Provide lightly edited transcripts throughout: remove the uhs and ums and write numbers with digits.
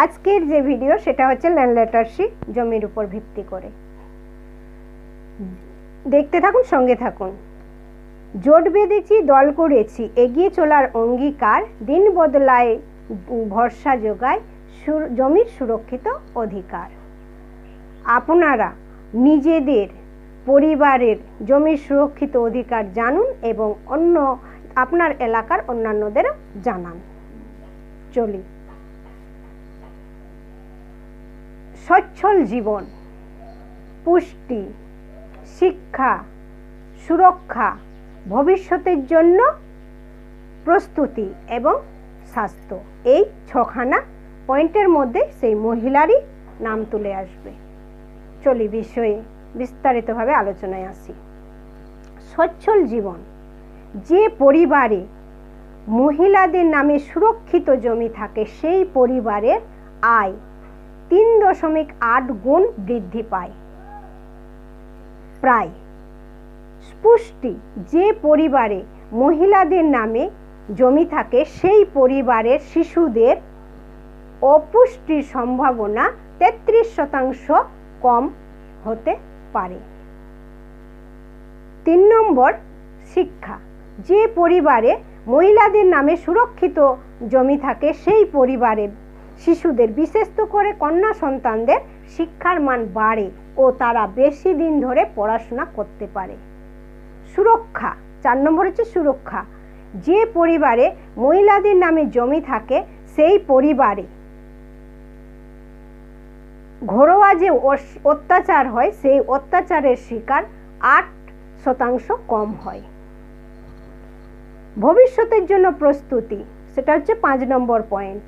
আজকের যে ভিডিও সেটা হচ্ছে ল্যান্ড লেটারশিপ জমির উপর ভিত্তি করে। দেখতে থাকুন, সঙ্গে থাকুন। জোট বেঁধেছি, দল করেছি, এগিয়ে চলার অঙ্গীকার, দিন বদলায় ভরসা যোগায় জমির সুরক্ষিত অধিকার। আপনারা নিজেদের পরিবারের জমির সুরক্ষিত অধিকার জানুন এবং আপনার এলাকার অন্যান্যদেরও জানান। চলি। সচ্ছল জীবন, পুষ্টি, শিক্ষা, সুরক্ষা, ভবিষ্যতের জন্য প্রস্তুতি এবং স্বাস্থ্য, এই 6খানা পয়েন্টের মধ্যে সেই মহিলারই নাম তুলে আসবে। চলি বিষয়ে বিস্তারিতভাবে আলোচনায় আসি। সচ্ছল জীবন, যে পরিবারে মহিলাদের নামে সুরক্ষিত জমি থাকে সেই পরিবারের আয় 3.8 গুণ বৃদ্ধি পায় প্রায়। পুষ্টি, যে পরিবারে মহিলাদের নামে জমি থাকে সেই পরিবারের শিশুদের অপুষ্টির সম্ভাবনা 33% কম হতে পারে। 3 নম্বর, শিক্ষা, যে পরিবারে মহিলাদের নামে সুরক্ষিত জমি থাকে সেই পরিবারের শিশুদের, বিশেষ করে কন্যা সন্তানদের শিক্ষার মান বাড়ে ও তারা বেশি দিন ধরে পড়াশোনা করতে পারে। সুরক্ষা, 4 নম্বর হচ্ছে সুরক্ষা, যে পরিবারে মহিলাদের নামে জমি থাকে সেই পরিবারে ঘরোয়া যে অত্যাচার হয় সেই অত্যাচারের শিকার 8% কম হয়। ভবিষ্যতের জন্য প্রস্তুতি, সেটা হচ্ছে 5 নম্বর পয়েন্ট,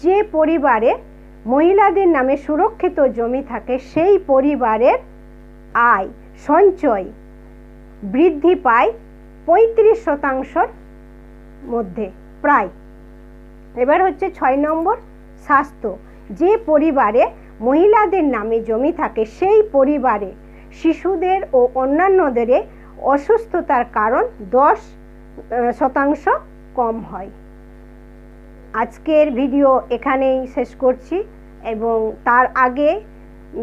যে পরিবারে মহিলাদের নামে সুরক্ষিত জমি থাকে সেই পরিবারের আয় সঞ্চয় বৃদ্ধি পায় 35%-র মধ্যে প্রায়। এবার হচ্ছে 6 নম্বর, স্বাস্থ্য, যে পরিবারে মহিলাদের নামে জমি থাকে সেই পরিবারে শিশুদের ও অন্যান্যদের অসুস্থতার কারণ 10% কম হয়। আজকের ভিডিও এখানেই শেষ করছি এবং তার আগে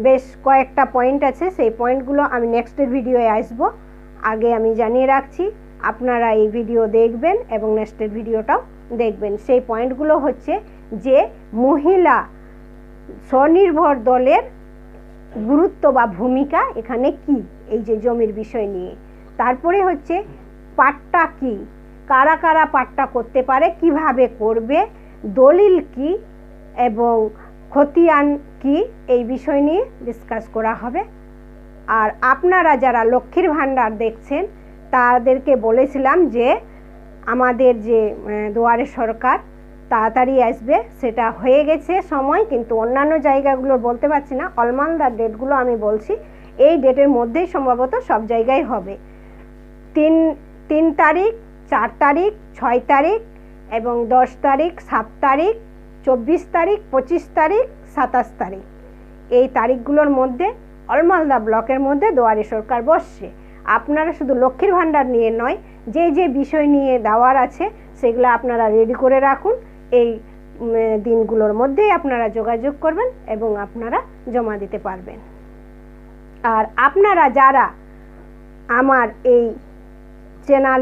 বেশ কয়েকটা পয়েন্ট আছে, সেই পয়েন্টগুলো আমি নেক্সটের ভিডিওয়ে আসবো। আগে আমি জানিয়ে রাখছি আপনারা এই ভিডিও দেখবেন এবং নেক্সটের ভিডিওটাও দেখবেন। সেই পয়েন্টগুলো হচ্ছে যে মহিলা স্বনির্ভর দলের গুরুত্ব বা ভূমিকা এখানে কি, এই যে জমির বিষয় নিয়ে। তারপরে হচ্ছে পাট্টা কি, কারা কারা পাট্টা করতে পারে, কিভাবে করবে, দলিল কি এবং খতিয়ান কি, এই বিষয় নিয়ে ডিসকাস করা হবে। আর আপনারা যারা লক্ষ্মীর ভাণ্ডার দেখছেন তাদেরকে বলেছিলাম যে আমাদের যে দুয়ারে সরকার তাড়াতাড়ি আসবে, সেটা হয়ে গেছে সময়, কিন্তু অন্যান্য জায়গাগুলো বলতে পারছি না। অলমালদার ডেটগুলো আমি বলছি, এই ডেটের মধ্যেই সম্ভবত সব জায়গায় হবে। 3 তারিখ, 4 তারিখ, 6 তারিখ এবং 10 তারিখ, 7 তারিখ, 24 তারিখ, 25 তারিখ, 27 তারিখ, এই তারিখগুলোর মধ্যে অলমালদা ব্লকের মধ্যে দুয়ারে সরকার বসছে। আপনারা শুধু লক্ষ্মীর ভাণ্ডার নিয়ে নয়, যে যে বিষয় নিয়ে দেওয়ার আছে সেগুলো আপনারা রেডি করে রাখুন। এই দিনগুলোর মধ্যেই আপনারা যোগাযোগ করবেন এবং আপনারা জমা দিতে পারবেন। আর আপনারা যারা আমার এই চ্যানেল